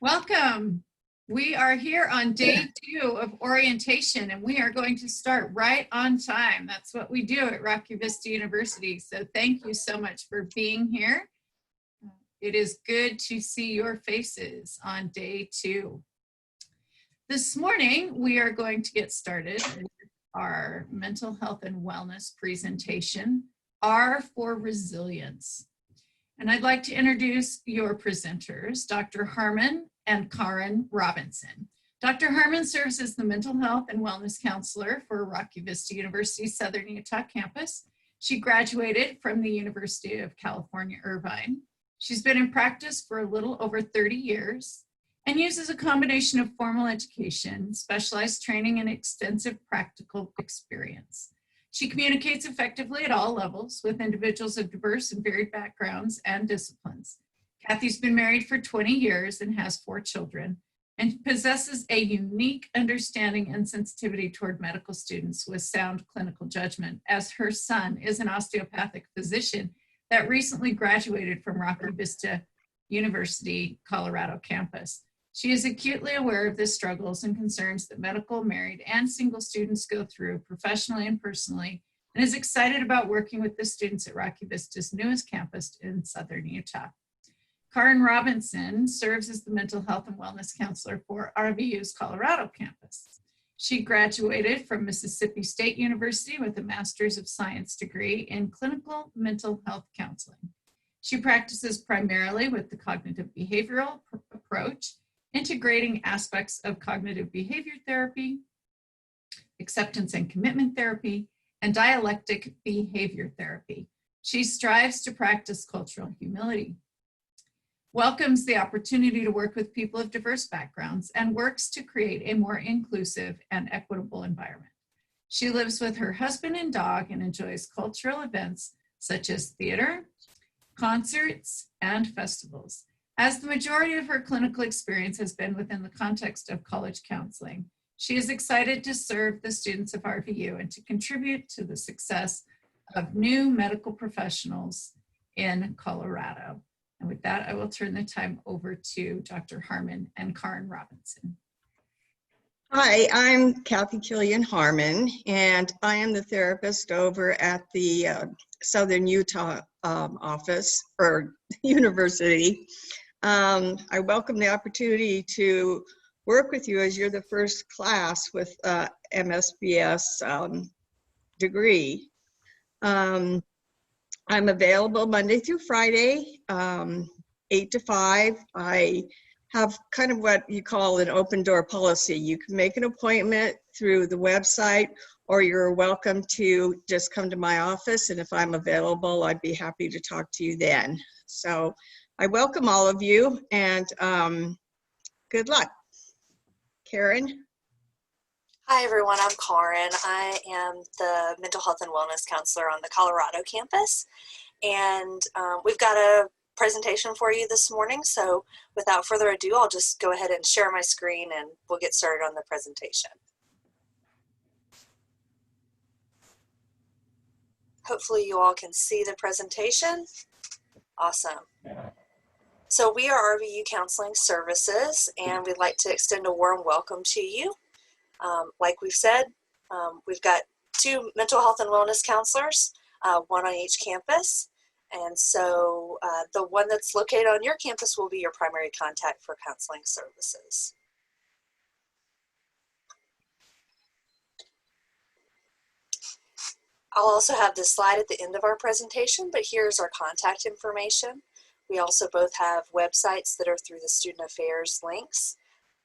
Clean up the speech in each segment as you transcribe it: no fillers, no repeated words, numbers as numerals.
Welcome. We are here on day 2 of orientation, and we are going to start right on time. That's what we do at Rocky Vista University. So thank you so much for being here. It is good to see your faces on day 2. This morning, we are going to get started with our mental health and wellness presentation, R for Resilience. And I'd like to introduce your presenters, Dr. Harmon and Karen Robinson. Dr. Harmon serves as the Mental Health and Wellness Counselor for Rocky Vista University Southern Utah campus. She graduated from the University of California, Irvine. She's been in practice for a little over 30 years and uses a combination of formal education, specialized training, and extensive practical experience. She communicates effectively at all levels with individuals of diverse and varied backgrounds and disciplines. Kathy's been married for 20 years and has 4 children and possesses a unique understanding and sensitivity toward medical students with sound clinical judgment, as her son is an osteopathic physician that recently graduated from Rocky Vista University, Colorado campus. She is acutely aware of the struggles and concerns that medical, married, and single students go through professionally and personally, and is excited about working with the students at Rocky Vista's newest campus in Southern Utah. Karen Robinson serves as the Mental Health and Wellness Counselor for RVU's Colorado campus. She graduated from Mississippi State University with a Master's of Science degree in Clinical Mental Health Counseling. She practices primarily with the cognitive behavioral approach, integrating aspects of cognitive behavior therapy, acceptance and commitment therapy, and dialectic behavior therapy. She strives to practice cultural humility, welcomes the opportunity to work with people of diverse backgrounds, and works to create a more inclusive and equitable environment. She lives with her husband and dog and enjoys cultural events such as theater, concerts, and festivals. As the majority of her clinical experience has been within the context of college counseling, she is excited to serve the students of RVU and to contribute to the success of new medical professionals in Colorado. And with that, I will turn the time over to Dr. Harmon and Karen Robinson. Hi, I'm Kathy Killian Harmon, and I am the therapist over at the Southern Utah office or university. I welcome the opportunity to work with you as you're the first class with MSBS degree. I'm available Monday through Friday, 8 to 5. I have kind of what you call an open door policy. You can make an appointment through the website, or you're welcome to just come to my office, and if I'm available, I'd be happy to talk to you then. So I welcome all of you, and good luck. Karen? Hi everyone, I'm Karen. I am the Mental Health and Wellness Counselor on the Colorado campus, and we've got a presentation for you this morning, so without further ado, I'll just go ahead and share my screen and we'll get started on the presentation. Hopefully you all can see the presentation. Awesome. So we are RVU Counseling Services, and we'd like to extend a warm welcome to you. Like we've said, we've got 2 mental health and wellness counselors, one on each campus. And so the one that's located on your campus will be your primary contact for counseling services. I'll also have this slide at the end of our presentation, but here's our contact information. We also both have websites that are through the Student Affairs links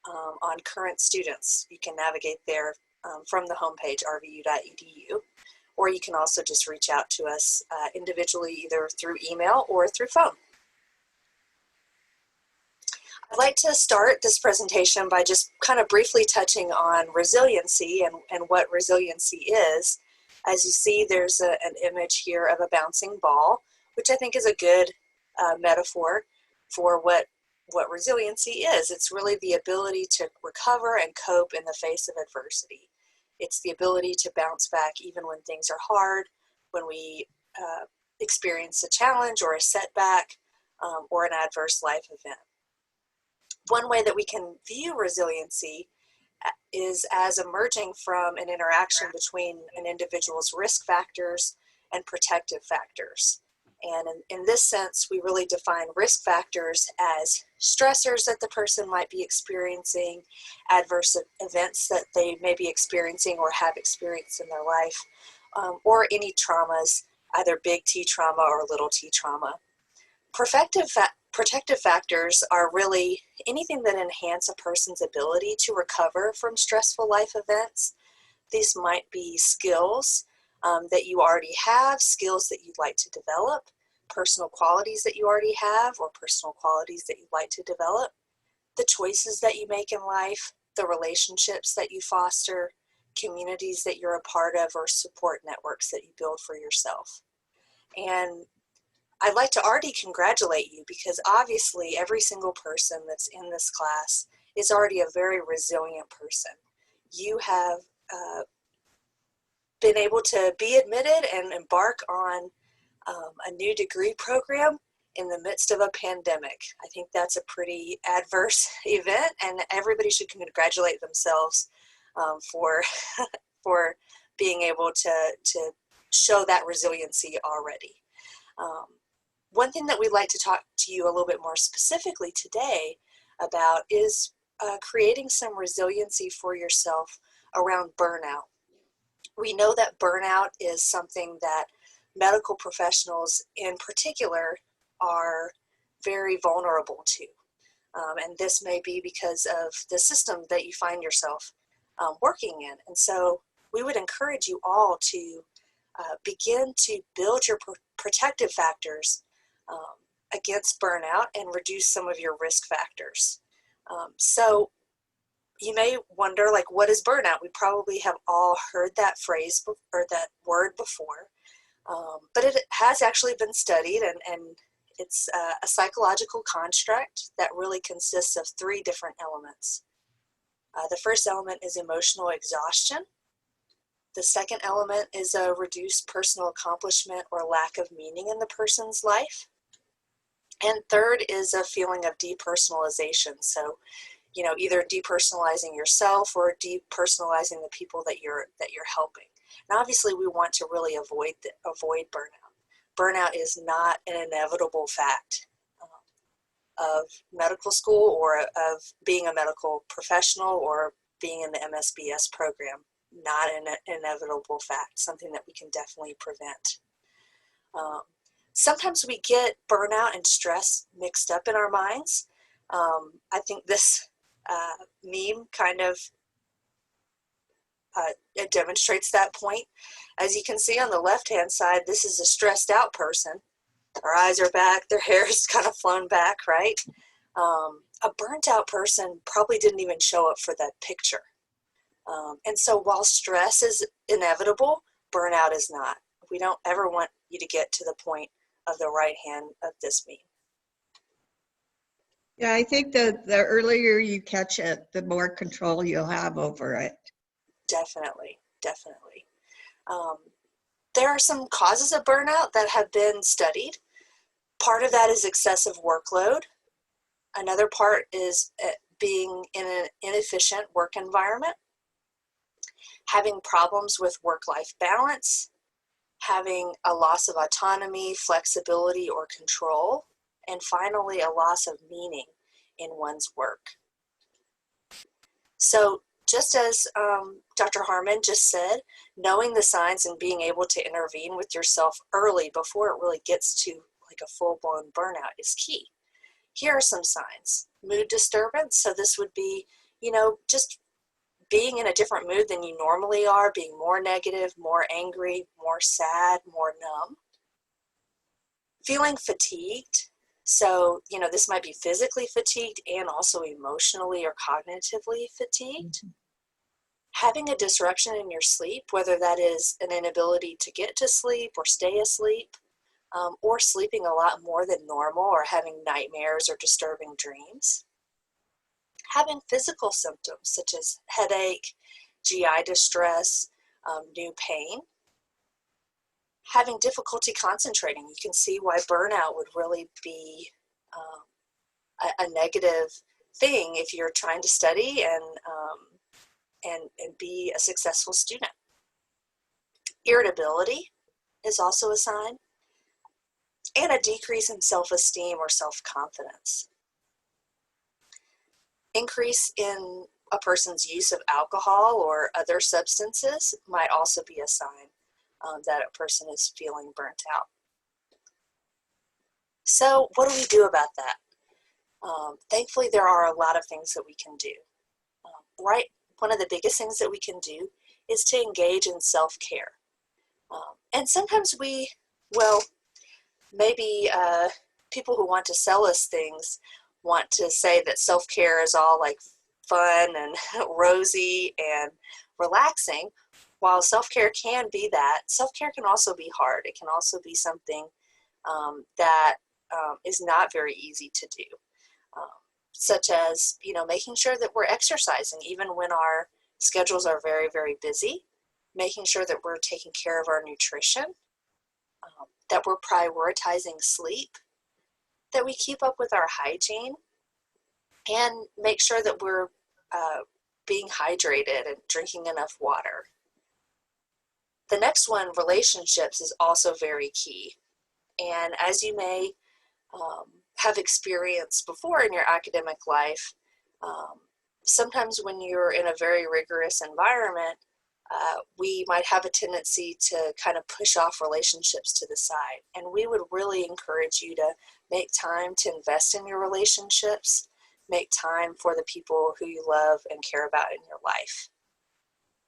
on current students. You can navigate there from the homepage, rvu.edu, or you can also just reach out to us individually, either through email or through phone. I'd like to start this presentation by just kind of briefly touching on resiliency and what resiliency is. As you see, there's an image here of a bouncing ball, which I think is a good metaphor for what resiliency is. It's really the ability to recover and cope in the face of adversity. It's the ability to bounce back even when things are hard, when we experience a challenge or a setback or an adverse life event. One way that we can view resiliency is as emerging from an interaction between an individual's risk factors and protective factors. And in this sense, we really define risk factors as stressors that the person might be experiencing, adverse events that they may be experiencing or have experienced in their life, or any traumas, either big T trauma or little t trauma. Protective factors are really anything that enhance a person's ability to recover from stressful life events. These might be skills that you already have, skills that you'd like to develop, personal qualities that you already have or personal qualities that you'd like to develop, the choices that you make in life, the relationships that you foster, communities that you're a part of, or support networks that you build for yourself. And I'd like to already congratulate you because obviously every single person that's in this class is already a very resilient person. You have been able to be admitted and embark on a new degree program in the midst of a pandemic. I think that's a pretty adverse event, and everybody should congratulate themselves for for being able to show that resiliency already. One thing that we'd like to talk to you a little bit more specifically today about is creating some resiliency for yourself around burnout. We know that burnout is something that medical professionals in particular are very vulnerable to. And this may be because of the system that you find yourself working in. And so we would encourage you all to begin to build your protective factors against burnout and reduce some of your risk factors. So you may wonder, like, what is burnout? We probably have all heard that phrase or that word before, but it has actually been studied, and it's a psychological construct that really consists of three different elements. The first element is emotional exhaustion. The second element is a reduced personal accomplishment or lack of meaning in the person's life. And third is a feeling of depersonalization. So, you know, either depersonalizing yourself or depersonalizing the people that you're helping. And obviously, we want to really avoid burnout. Burnout is not an inevitable fact of medical school or of being a medical professional or being in the MSBS program. Not an inevitable fact, something that we can definitely prevent. Sometimes we get burnout and stress mixed up in our minds. I think this meme kind of it demonstrates that point. As you can see on the left-hand side, this is a stressed out person. Their eyes are back, their hair is kind of flown back, right? A burnt out person probably didn't even show up for that picture. And so while stress is inevitable, burnout is not. We don't ever want you to get to the point of the right hand of this meme. Yeah, I think that the earlier you catch it, the more control you'll have over it. Definitely. There are some causes of burnout that have been studied. Part of that is excessive workload. Another part is being in an inefficient work environment, having problems with work-life balance, having a loss of autonomy, flexibility, or control, and finally, a loss of meaning in one's work. So just as Dr. Harmon just said, knowing the signs and being able to intervene with yourself early before it really gets to like a full-blown burnout is key. Here are some signs. Mood disturbance, so this would be, just being in a different mood than you normally are, being more negative, more angry, more sad, more numb. Feeling fatigued, so, this might be physically fatigued and also emotionally or cognitively fatigued. Having a disruption in your sleep, whether that is an inability to get to sleep or stay asleep, or sleeping a lot more than normal or having nightmares or disturbing dreams. Having physical symptoms such as headache, GI distress, new pain. Having difficulty concentrating. You can see why burnout would really be a negative thing if you're trying to study and be a successful student. Irritability is also a sign, and a decrease in self-esteem or self-confidence. Increase in a person's use of alcohol or other substances might also be a sign that a person is feeling burnt out. So what do we do about that? Thankfully, there are a lot of things that we can do. One of the biggest things that we can do is to engage in self-care. And sometimes maybe people who want to sell us things want to say that self-care is all like fun and rosy and relaxing. While self-care can be that, self-care can also be hard. It can also be something that is not very easy to do, such as, making sure that we're exercising even when our schedules are very, very busy, making sure that we're taking care of our nutrition, that we're prioritizing sleep, that we keep up with our hygiene, and make sure that we're being hydrated and drinking enough water. The next one, relationships, is also very key. And as you may have experienced before in your academic life, sometimes when you're in a very rigorous environment, we might have a tendency to kind of push off relationships to the side. And we would really encourage you to make time to invest in your relationships, make time for the people who you love and care about in your life.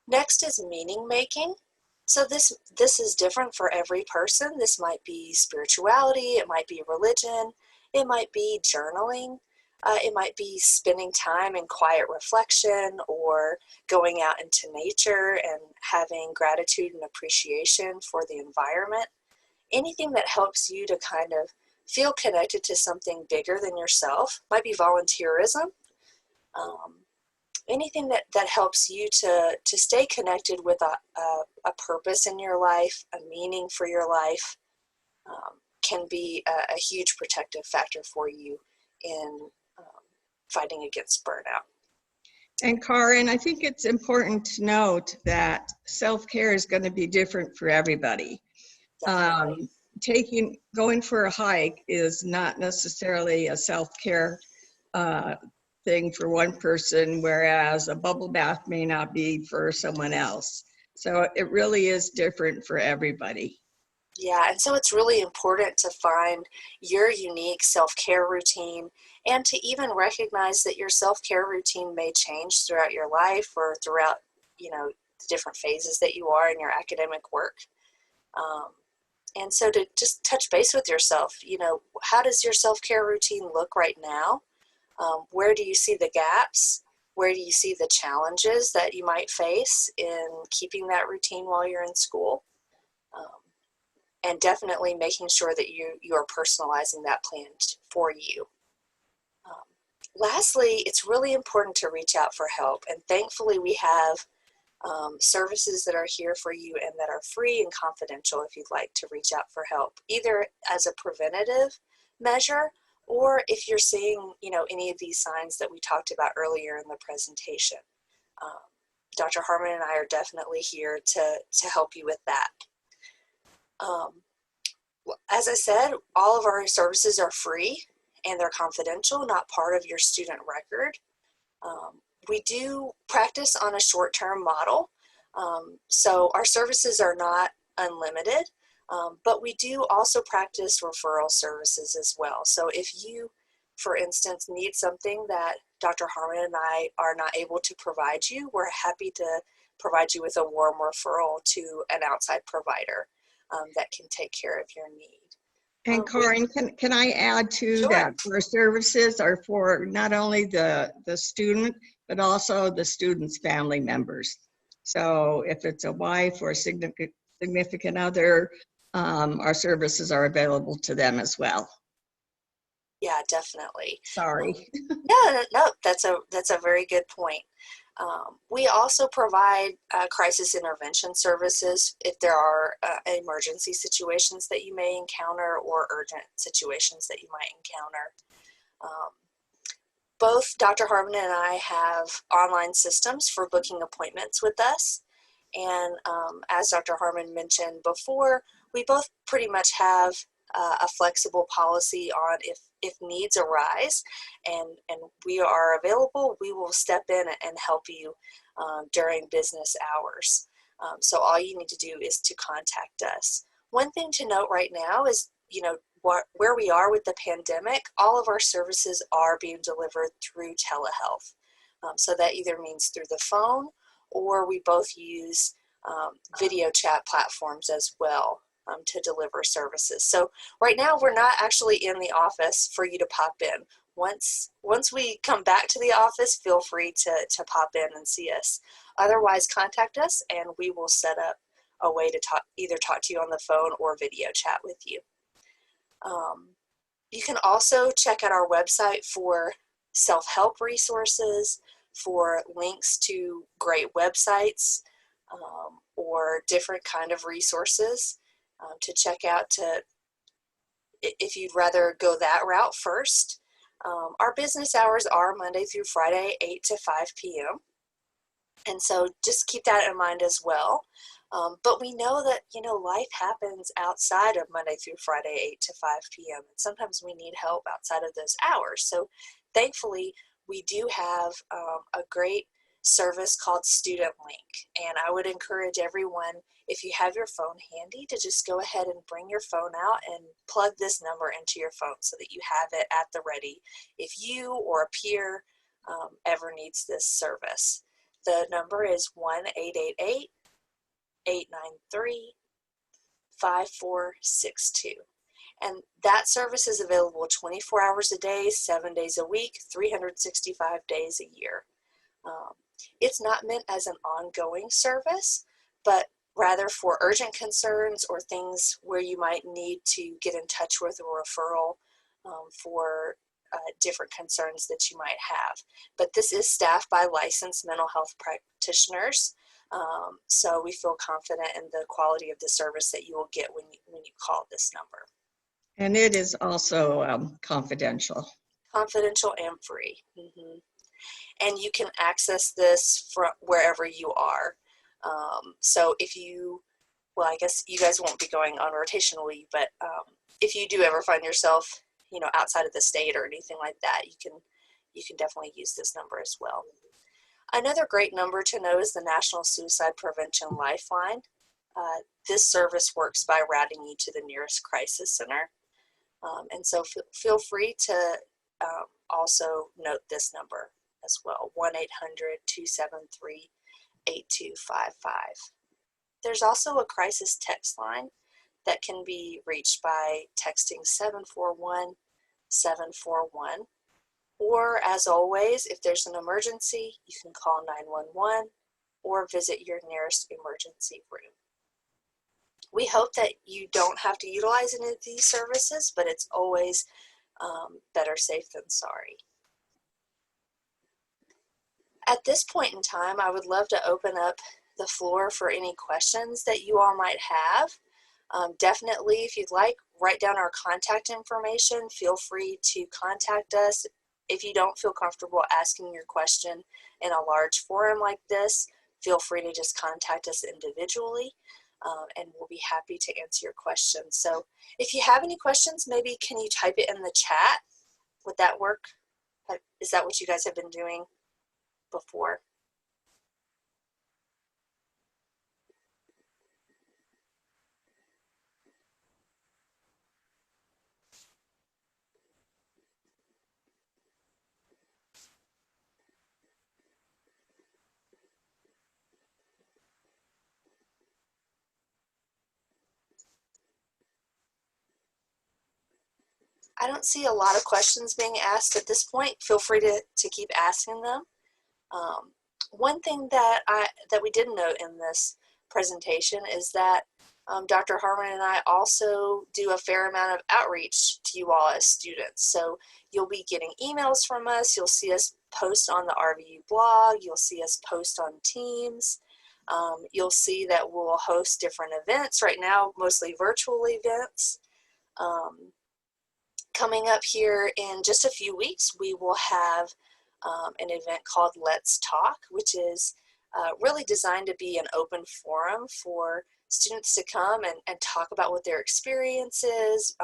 Next is meaning making. So this is different for every person. This might be spirituality, it might be religion, it might be journaling, it might be spending time in quiet reflection or going out into nature and having gratitude and appreciation for the environment. Anything that helps you to kind of feel connected to something bigger than yourself. Might be volunteerism. Anything that helps you to stay connected with a purpose in your life, a meaning for your life, can be a huge protective factor for you in fighting against burnout. And Karin, I think it's important to note that self-care is going to be different for everybody. Going for a hike is not necessarily a self-care thing for one person, whereas a bubble bath may not be for someone else. So it really is different for everybody. Yeah, and so it's really important to find your unique self-care routine and to even recognize that your self-care routine may change throughout your life or throughout, the different phases that you are in your academic work. And so to just touch base with yourself, how does your self-care routine look right now? Where do you see the gaps? Where do you see the challenges that you might face in keeping that routine while you're in school? And definitely making sure that you are personalizing that plan for you. Lastly, it's really important to reach out for help. And thankfully, we have services that are here for you and that are free and confidential if you'd like to reach out for help, either as a preventative measure or if you're seeing, any of these signs that we talked about earlier in the presentation. Dr. Harmon and I are definitely here to help you with that. As I said, all of our services are free and they're confidential, not part of your student record. We do practice on a short-term model, so our services are not unlimited, but we do also practice referral services as well. So if you, for instance, need something that Dr. Harmon and I are not able to provide you, we're happy to provide you with a warm referral to an outside provider that can take care of your need. And Karin, can I add to Sure. that? Our services are for not only the student, but also the student's family members. So if it's a wife or a significant other, our services are available to them as well. Yeah, definitely. Sorry. No, that's a very good point. We also provide crisis intervention services if there are emergency situations that you may encounter or urgent situations that you might encounter. both Dr. Harmon and I have online systems for booking appointments with us. And as Dr. Harmon mentioned before, we both pretty much have a flexible policy on if needs arise and we are available, we will step in and help you during business hours. So all you need to do is to contact us. One thing to note right now is, where we are with the pandemic, all of our services are being delivered through telehealth. So that either means through the phone, or we both use video chat platforms as well to deliver services. So right now we're not actually in the office for you to pop in. Once we come back to the office, feel free to pop in and see us. Otherwise, contact us and we will set up a way to either talk to you on the phone or video chat with you. You can also check out our website for self-help resources, for links to great websites, or different kind of resources to check out if you'd rather go that route first. Our business hours are Monday through Friday, 8 to 5 p.m. And so just keep that in mind as well. But we know that, life happens outside of Monday through Friday, 8 to 5 p.m. And sometimes we need help outside of those hours. So thankfully, we do have a great service called Student Link. And I would encourage everyone, if you have your phone handy, to just go ahead and bring your phone out and plug this number into your phone so that you have it at the ready if you or a peer ever needs this service. The number is 1-888-893-5462. And that service is available 24 hours a day, 7 days a week, 365 days a year. It's not meant as an ongoing service, but rather for urgent concerns or things where you might need to get in touch with a referral for different concerns that you might have. But this is staffed by licensed mental health practitioners, so we feel confident in the quality of the service that you will get when you call this number. And it is also confidential. Confidential and free. Mm-hmm. And you can access this from wherever you are. So if I guess you guys won't be going on rotational leave, but if you do ever find yourself, outside of the state or anything like that, you can definitely use this number as well. Another great number to know is the National Suicide Prevention Lifeline. This service works by routing you to the nearest crisis center. And so feel free to also note this number as well, 1-800-273-8255. There's also a crisis text line that can be reached by texting 741-741. Or as always, if there's an emergency, you can call 911 or visit your nearest emergency room. We hope that you don't have to utilize any of these services, but it's always better safe than sorry. At this point in time, I would love to open up the floor for any questions that you all might have. Definitely, if you'd like, write down our contact information. Feel free to contact us. If you don't feel comfortable asking your question in a large forum like this, feel free to just contact us individually, and we'll be happy to answer your questions. So if you have any questions, maybe can you type it in the chat? Would that work? Is that what you guys have been doing before? I don't see a lot of questions being asked at this point. Feel free to keep asking them. One thing that we did note in this presentation is that Dr. Harmon and I also do a fair amount of outreach to you all as students. So you'll be getting emails from us. You'll see us post on the RVU blog. You'll see us post on Teams. You'll see that we'll host different events right now, mostly virtual events. Coming up here in just a few weeks, we will have an event called Let's Talk, which is really designed to be an open forum for students to come and talk about what their experience is,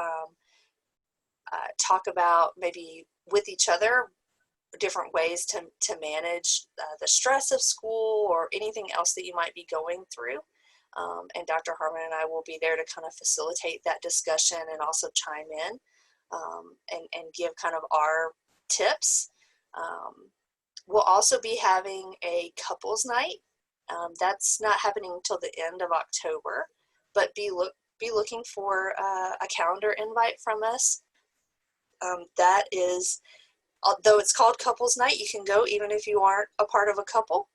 talk about maybe with each other different ways to manage the stress of school or anything else that you might be going through. And Dr. Harmon and I will be there to kind of facilitate that discussion and also chime in and give kind of our tips. We'll also be having a couples night. That's not happening until the end of October, but be looking for a calendar invite from us. That is, although it's called Couples Night, you can go even if you aren't a part of a couple,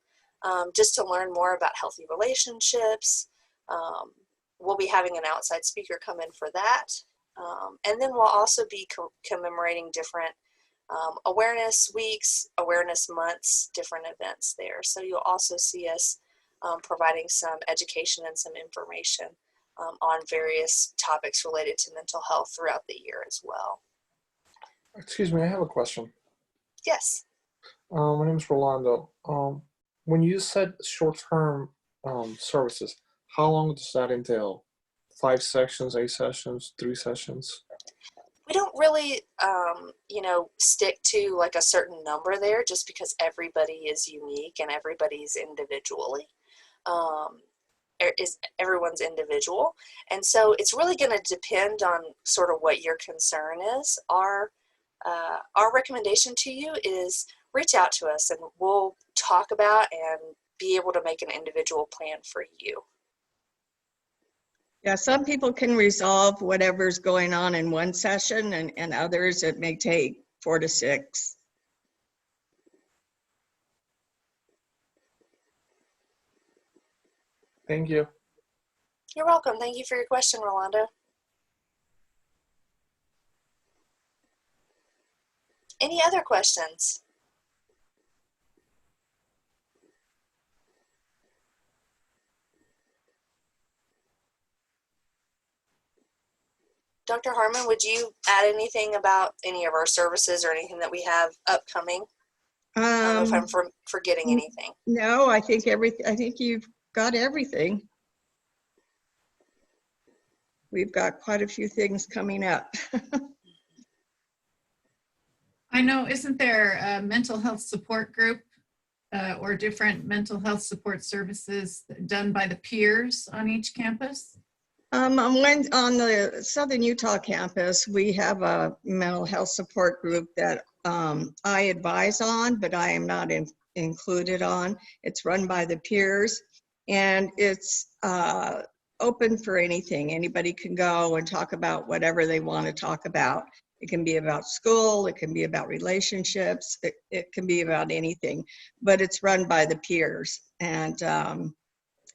just to learn more about healthy relationships. We'll be having an outside speaker come in for that. And then we'll also be commemorating different awareness weeks, awareness months, different events there. So you'll also see us providing some education and some information on various topics related to mental health throughout the year as well. Excuse me, I have a question. Yes. My name is Rolando. When you said short-term services, how long does that entail? 5 sessions, 8 sessions, 3 sessions? We don't really, stick to like a certain number there, just because everybody is unique and everybody's individually. Everyone's individual. And so it's really going to depend on sort of what your concern is. Our recommendation to you is reach out to us and we'll talk about and be able to make an individual plan for you. Yeah, some people can resolve whatever's going on in one session, and others it may take 4 to 6. Thank you. You're welcome. Thank you for your question, Rolando. Any other questions? Dr. Harmon, would you add anything about any of our services or anything that we have upcoming? I don't know if I'm forgetting anything. No, I think you've got everything. We've got quite a few things coming up. I know, isn't there a mental health support group or different mental health support services done by the peers on each campus? On the Southern Utah campus, we have a mental health support group that I advise on, but I am not included on. It's run by the peers, and it's open for anything. Anybody can go and talk about whatever they want to talk about. It can be about school, it can be about relationships, it can be about anything, but it's run by the peers. And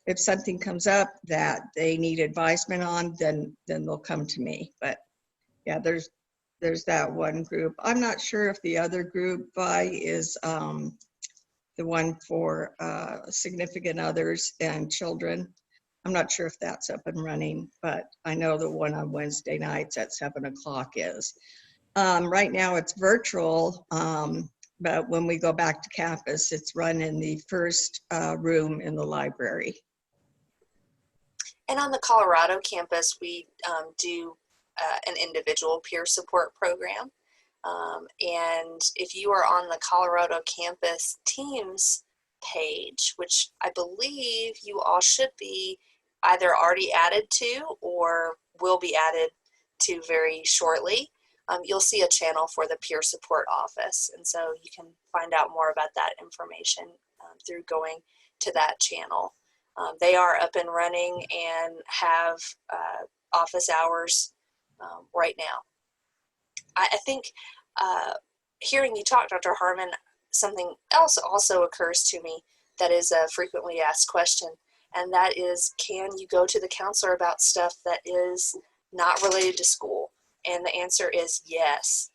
if something comes up that they need advisement on, then they'll come to me. But yeah, there's that one group. I'm not sure if the other group is the one for significant others and children. I'm not sure if that's up and running, but I know the one on Wednesday nights at 7 o'clock is. Right now it's virtual, but when we go back to campus, it's run in the first room in the library. And on the Colorado campus, we do an individual peer support program. And if you are on the Colorado campus Teams page, which I believe you all should be either already added to or will be added to very shortly, you'll see a channel for the peer support office. And so you can find out more about that information through going to that channel. They are up and running and have office hours right now. I think hearing you talk, Dr. Harmon, something else also occurs to me that is a frequently asked question, and that is, can you go to the counselor about stuff that is not related to school? And the answer is yes.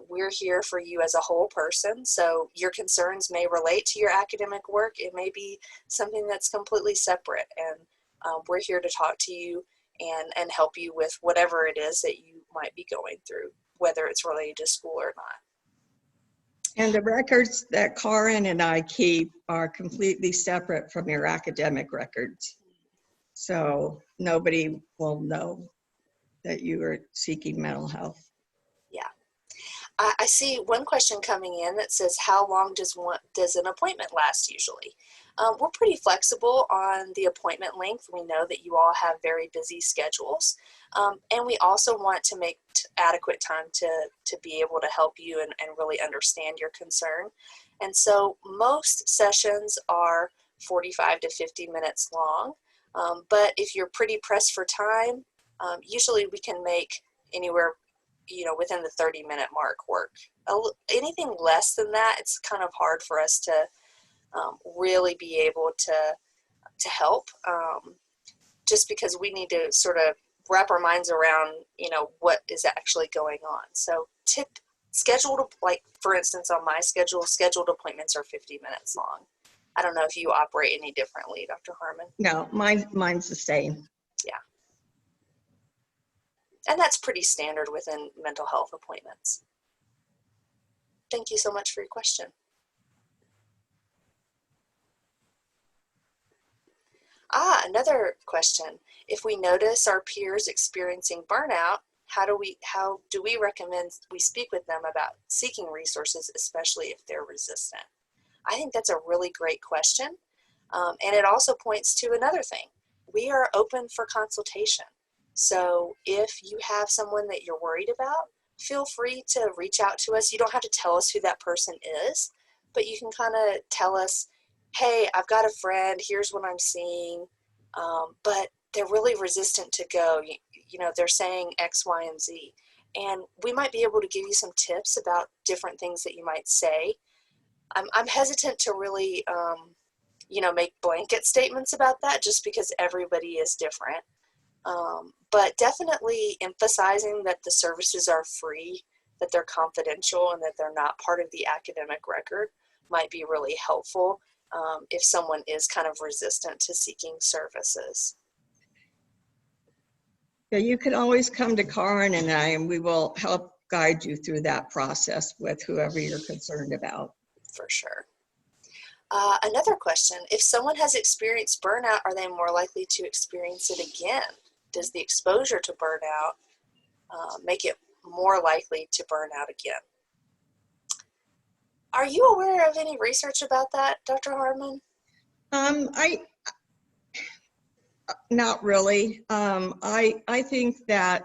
We're here for you as a whole person, so your concerns may relate to your academic work. It may be something that's completely separate, and we're here to talk to you and help you with whatever it is that you might be going through. whether it's related to school or not. And the records that Karin and I keep are completely separate from your academic records. So nobody will know that you are seeking mental health. Yeah. I see one question coming in that says, how long does an appointment last usually? We're pretty flexible on the appointment length. We know that you all have very busy schedules. And we also want to make adequate time to be able to help you and really understand your concern. And so most sessions are 45 to 50 minutes long. But if you're pretty pressed for time, usually we can make anywhere, within the 30-minute mark work. Anything less than that, it's kind of hard for us to really be able to help, just because we need to sort of wrap our minds around, what is actually going on. So for instance, on my scheduled appointments are 50 minutes long. I don't know if you operate any differently, Dr. Harmon. No, mine's the same. Yeah. And that's pretty standard within mental health appointments. Thank you so much for your question. Another question. If we notice our peers experiencing burnout, how do we recommend we speak with them about seeking resources, especially if they're resistant? I think that's a really great question. And it also points to another thing. We are open for consultation. So if you have someone that you're worried about, feel free to reach out to us. You don't have to tell us who that person is, but you can kind of tell us, hey, I've got a friend, here's what I'm seeing, but they're really resistant to go. They're saying X, Y, and Z. And we might be able to give you some tips about different things that you might say. I'm hesitant to really, make blanket statements about that just because everybody is different. But definitely emphasizing that the services are free, that they're confidential, and that they're not part of the academic record might be really helpful if someone is kind of resistant to seeking services. Yeah, you can always come to Karin and I, and we will help guide you through that process with whoever you're concerned about. For sure. Another question, if someone has experienced burnout, are they more likely to experience it again? Does the exposure to burnout make it more likely to burn out again? Are you aware of any research about that, Dr. Harmon? Not really. I think that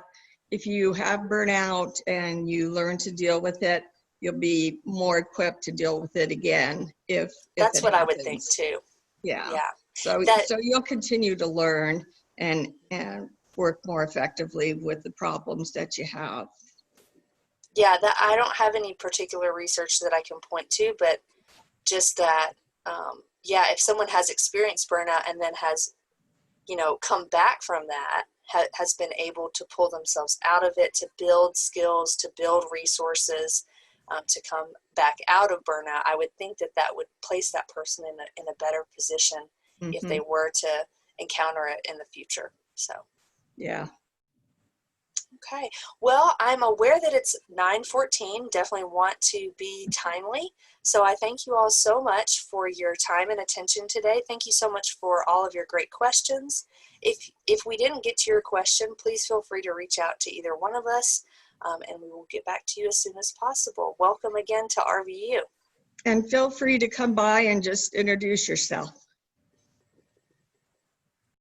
if you have burnout and you learn to deal with it, you'll be more equipped to deal with it again if That's it what happens. I would think too. Yeah. Yeah. So you'll continue to learn and work more effectively with the problems that you have. Yeah, I don't have any particular research that I can point to, but just that, if someone has experienced burnout and then has, come back from that, has been able to pull themselves out of it, to build skills, to build resources, to come back out of burnout, I would think that would place that person in a better position if they were to encounter it in the future. So. Yeah. Okay. Well, I'm aware that it's 9:14. Definitely want to be timely. So I thank you all so much for your time and attention today. Thank you so much for all of your great questions. If we didn't get to your question, please feel free to reach out to either one of us, and we will get back to you as soon as possible. Welcome again to RVU. And feel free to come by and just introduce yourself.